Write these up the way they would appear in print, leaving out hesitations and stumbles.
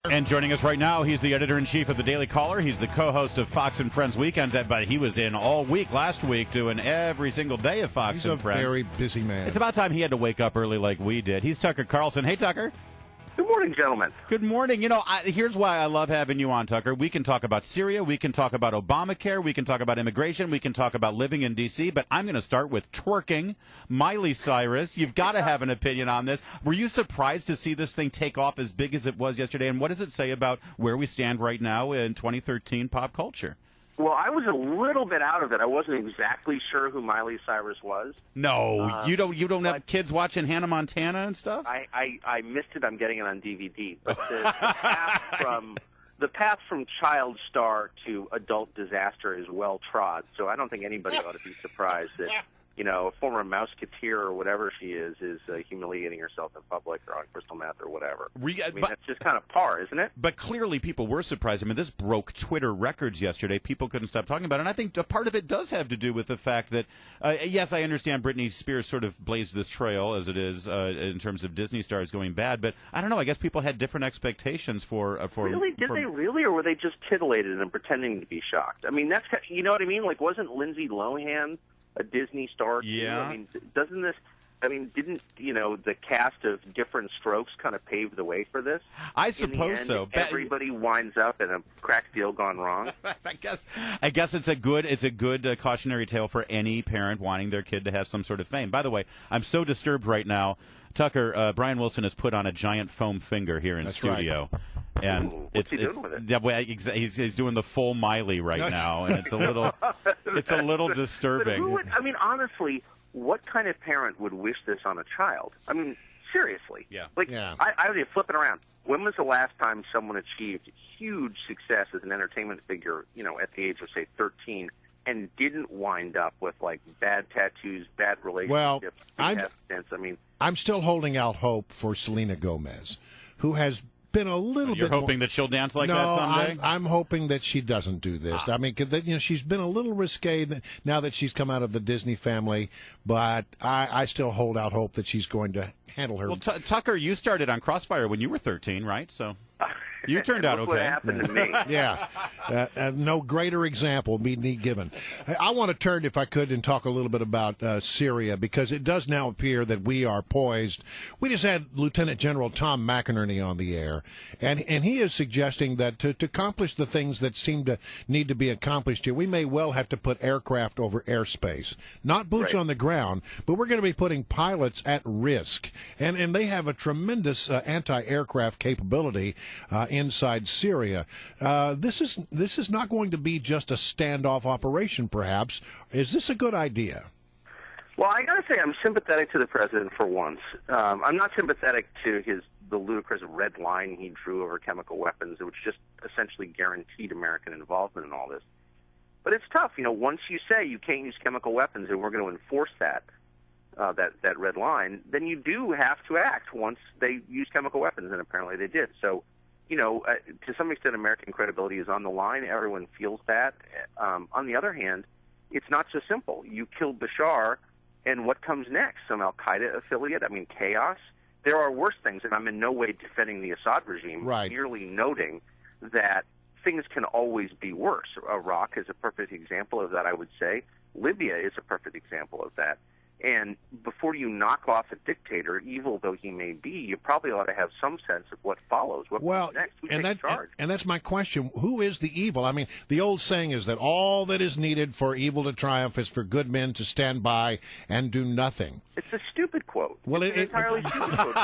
And joining us right now, he's the editor-in-chief of the Daily Caller. He's the co-host of Fox and Friends Weekends, but he was in all week last week doing every single day of Fox and Friends. He's a very busy man. It's about time he had to wake up early like we did. He's Tucker Carlson. Hey, Tucker. Good morning, gentlemen. Good morning. You know, here's why I love having you on, Tucker. We can talk about Syria. We can talk about Obamacare. We can talk about immigration. We can talk about living in D.C., but I'm going to start with twerking. Miley Cyrus, you've got to have an opinion on this. Were you surprised to see this thing take off as big as it was yesterday? And what does it say about where we stand right now in 2013 pop culture? Well, I was a little bit out of it. I wasn't exactly sure who Miley Cyrus was. No, you don't have kids watching Hannah Montana and stuff? I missed it. I'm getting it on DVD. But the path from child star to adult disaster is well trod. So I don't think anybody ought to be surprised that, you know, a former Mouseketeer or whatever she is humiliating herself in public or on crystal meth or whatever. That's just kind of par, isn't it? But clearly people were surprised. I mean, this broke Twitter records yesterday. People couldn't stop talking about it. And I think a part of it does have to do with the fact that, yes, I understand Britney Spears sort of blazed this trail as it is in terms of Disney stars going bad. But I don't know. I guess people had different expectations for Really? Did they really? Or were they just titillated and pretending to be shocked? I mean, that's, you know what I mean? Like, wasn't Lindsay Lohan a Disney star too? Yeah. I mean, didn't, you know, the cast of Different Strokes kind of pave the way for this? I suppose so. Everybody winds up in a crack deal gone wrong. I guess it's a good cautionary tale for any parent wanting their kid to have some sort of fame. By the way, I'm so disturbed right now. Tucker, Brian Wilson has put on a giant foam finger here in studio. Right. And what's he doing with it? He's doing the full Miley right now, and it's a little disturbing. But honestly, what kind of parent would wish this on a child? I mean, seriously. Yeah. I would flip it around. When was the last time someone achieved huge success as an entertainment figure, you know, at the age of, say, 13, and didn't wind up with, like, bad tattoos, bad relationships? Well, I'm still holding out hope for Selena Gomez, who has been a little You're bit hoping that she'll dance like that someday? I'm hoping that she doesn't do this. I mean, 'cause she's been a little risque now that she's come out of the Disney family, but I still hold out hope that she's going to handle her. Well, Tucker, you started on Crossfire when you were 13, right? So you turned out okay. What happened to me? Yeah. No greater example need given. I want to turn, if I could, and talk a little bit about Syria, because it does now appear that we are poised. We just had Lieutenant General Tom McInerney on the air, and he is suggesting that to accomplish the things that seem to need to be accomplished here, we may well have to put aircraft over airspace. Not boots on the ground, but we're going to be putting pilots at risk. And they have a tremendous anti-aircraft capability inside Syria. This is not going to be just a standoff operation, perhaps. Is this a good idea? Well, I got to say, I'm sympathetic to the president for once. I'm not sympathetic to the ludicrous red line he drew over chemical weapons, which just essentially guaranteed American involvement in all this. But it's tough, you know. Once you say you can't use chemical weapons, and we're going to enforce that red line, then you do have to act once they use chemical weapons, and apparently they did. So, you know, to some extent, American credibility is on the line. Everyone feels that. On the other hand, it's not so simple. You killed Bashar, and what comes next? Some al-Qaeda affiliate? I mean, chaos? There are worse things, and I'm in no way defending the Assad regime, merely noting that things can always be worse. Iraq is a perfect example of that, I would say. Libya is a perfect example of that. And before you knock off a dictator, evil though he may be, you probably ought to have some sense of what follows. What comes next? Who takes charge? And that's my question. Who is the evil? I mean, the old saying is that all that is needed for evil to triumph is for good men to stand by and do nothing. It's a stupid quote. Well, it's an entirely stupid quote.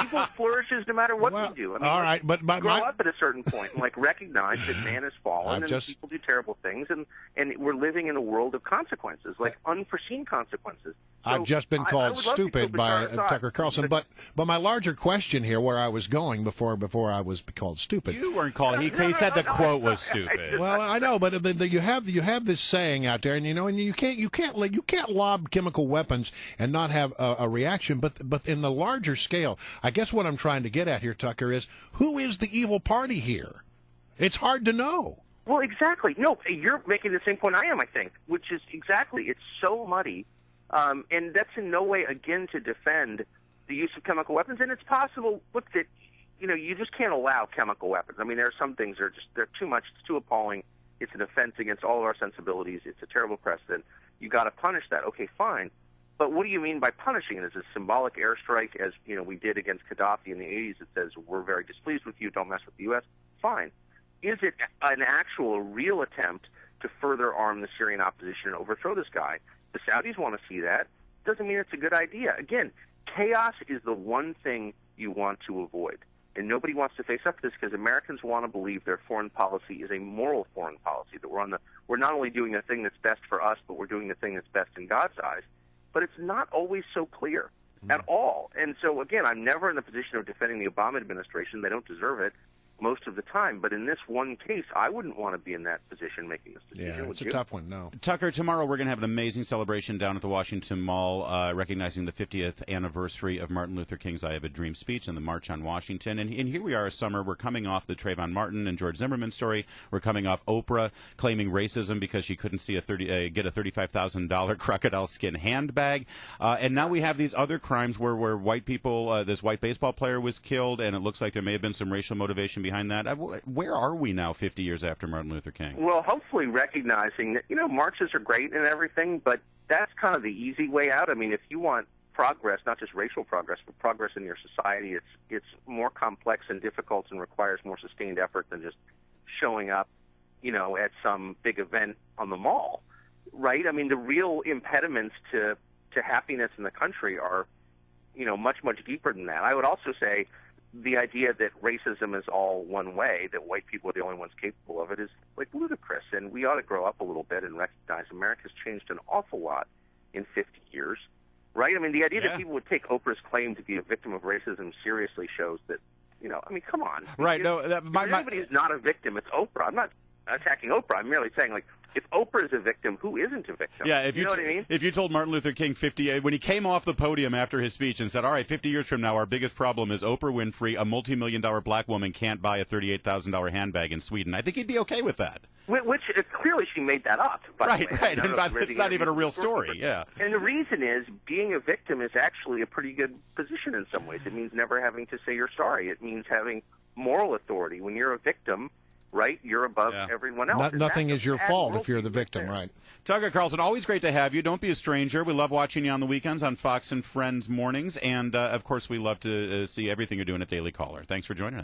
Evil flourishes no matter what we do. I mean, all right, but grow up at a certain point and recognize that man has fallen and people do terrible things, and we're living in a world of consequences, like unforeseen consequences. I've just been called stupid by Tucker Carlson, but my larger question here, where I was going before I was called stupid. You weren't called. He said the quote was stupid. Well, I know, but you have this saying out there, and you can't lob chemical weapons and not have a reaction. But in the larger scale, I guess what I'm trying to get at here, Tucker, is who is the evil party here? It's hard to know. Well, exactly. No, you're making the same point I am, I think, which is exactly, it's so muddy. And that's in no way, again, to defend the use of chemical weapons. And it's possible, look, that you just can't allow chemical weapons. I mean, there are some things they're too much. It's too appalling. It's an offense against all of our sensibilities. It's a terrible precedent. You got to punish that. Okay, fine. But what do you mean by punishing it? Is it a symbolic airstrike, as we did against Gaddafi in the 80s? It says we're very displeased with you. Don't mess with the U.S. Fine. Is it an actual, real attempt to further arm the Syrian opposition and overthrow this guy? The Saudis want to see that. Doesn't mean it's a good idea. Again, chaos is the one thing you want to avoid. And nobody wants to face up to this because Americans want to believe their foreign policy is a moral foreign policy, that we're not only doing the thing that's best for us, but we're doing the thing that's best in God's eyes. But it's not always so clear at all. And so, again, I'm never in the position of defending the Obama administration. They don't deserve it most of the time. But in this one case, I wouldn't want to be in that position making this decision. Yeah, it's a tough one, no. Tucker, tomorrow we're going to have an amazing celebration down at the Washington Mall, recognizing the 50th anniversary of Martin Luther King's I Have a Dream speech and the March on Washington. And here we are, summer. We're coming off the Trayvon Martin and George Zimmerman story. We're coming off Oprah claiming racism because she couldn't see get a $35,000 crocodile skin handbag. And now we have these other crimes where white people, this white baseball player was killed, and it looks like there may have been some racial motivation behind that. Where are we now 50 years after Martin Luther King? Well, hopefully recognizing that, marches are great and everything, but that's kind of the easy way out. I mean, if you want progress, not just racial progress, but progress in your society, it's more complex and difficult and requires more sustained effort than just showing up, at some big event on the mall, right? I mean, the real impediments to happiness in the country are, much, much deeper than that. I would also say the idea that racism is all one way, that white people are the only ones capable of it, is ludicrous. And we ought to grow up a little bit and recognize America's changed an awful lot in 50 years, right? I mean, the idea that people would take Oprah's claim to be a victim of racism seriously shows that, come on. Right. If anybody who's not a victim, it's Oprah. I'm not attacking Oprah. I'm merely saying, if Oprah is a victim, who isn't a victim? Yeah, if you know what I mean? If you told Martin Luther King when he came off the podium after his speech and said, all right, 50 years from now, our biggest problem is Oprah Winfrey, a multi-million-dollar black woman, can't buy a $38,000 handbag in Sweden, I think he'd be okay with that. Which clearly she made that up. Right. And it's not even a real story, yeah. And the reason is being a victim is actually a pretty good position in some ways. It means never having to say you're sorry. It means having moral authority. When you're a victim, right, you're above everyone else. Nothing is your fault if you're the victim, right? Tucker Carlson, always great to have you. Don't be a stranger. We love watching you on the weekends on Fox and Friends mornings. And, of course, we love to see everything you're doing at Daily Caller. Thanks for joining us.